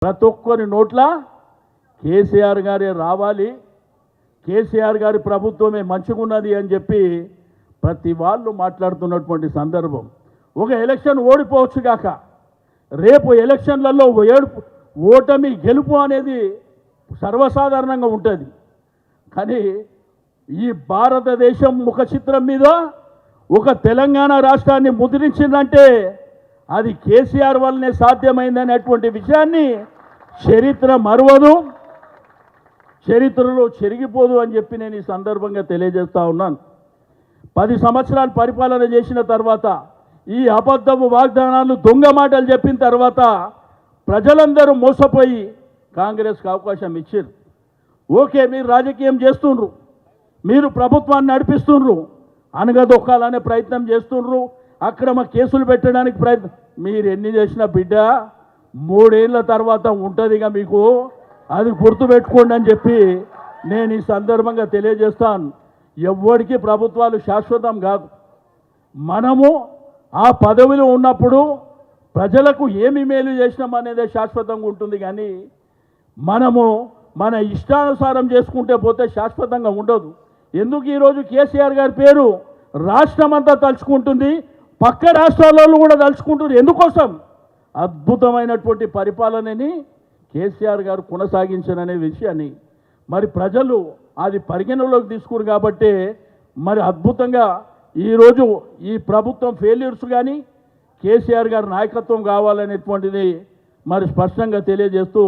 ప్రతి ఒక్కరి నోట్ల కేసీఆర్ గారే రావాలి, కేసీఆర్ గారి ప్రభుత్వమే మంచిగున్నది అని చెప్పి ప్రతి వాళ్ళు మాట్లాడుతున్నటువంటి సందర్భం. ఒక ఎలక్షన్ ఓడిపోవచ్చు గాక, రేపు ఎలక్షన్లలో ఓటమి గెలుపు అనేది సర్వసాధారణంగా ఉంటుంది. కానీ ఈ భారతదేశం ముఖ చిత్రం మీద ఒక తెలంగాణ రాష్ట్రాన్ని ముద్రించిందంటే అది కేసీఆర్ వల్లనే సాధ్యమైందనేటువంటి విషయాన్ని చరిత్ర మరువదు, చరిత్రలో చెరిగిపోదు అని చెప్పి నేను ఈ సందర్భంగా తెలియజేస్తా ఉన్నాను. 10 సంవత్సరాలు పరిపాలన చేసిన తర్వాత ఈ అబద్ధపు వాగ్దానాలు దొంగ మాటలు చెప్పిన తర్వాత ప్రజలందరూ మోసపోయి కాంగ్రెస్కి అవకాశం ఇచ్చారు. ఓకే, మీరు రాజకీయం చేస్తుండ్రు, మీరు ప్రభుత్వాన్ని నడిపిస్తుండ్రు, అనగదొక్కాలనే ప్రయత్నం చేస్తుండ్రు, అక్రమ కేసులు పెట్టడానికి ప్రయత్నం. మీరు ఎన్ని చేసినా బిడ్డ 3 ఏళ్ళ తర్వాత ఉంటుందిగా మీకు, అది గుర్తుపెట్టుకోండి అని చెప్పి నేను ఈ సందర్భంగా తెలియజేస్తాను. ఎవ్వడికి ప్రభుత్వాలు శాశ్వతం కాదు. మనము ఆ పదవిలో ఉన్నప్పుడు ప్రజలకు ఏమి మేలు చేసినాం అనేదే శాశ్వతంగా ఉంటుంది. కానీ మనము మన ఇష్టానుసారం చేసుకుంటే పోతే శాశ్వతంగా ఉండదు. ఎందుకు ఈరోజు కేసీఆర్ గారి పేరు రాష్ట్రమంతా తలుచుకుంటుంది, పక్క రాష్ట్రాలలో కూడా తలుచుకుంటుంది. ఎందుకోసం? అద్భుతమైనటువంటి పరిపాలనని కేసీఆర్ గారు కొనసాగించననే విషయాన్ని మరి ప్రజలు అది పరిగణలోకి తీసుకురు. కాబట్టి మరి అద్భుతంగా ఈరోజు ఈ ప్రభుత్వం ఫెయిల్యూర్స్ కానీ కేసీఆర్ గారి నాయకత్వం కావాలనేటువంటిది మరి స్పష్టంగా తెలియజేస్తూ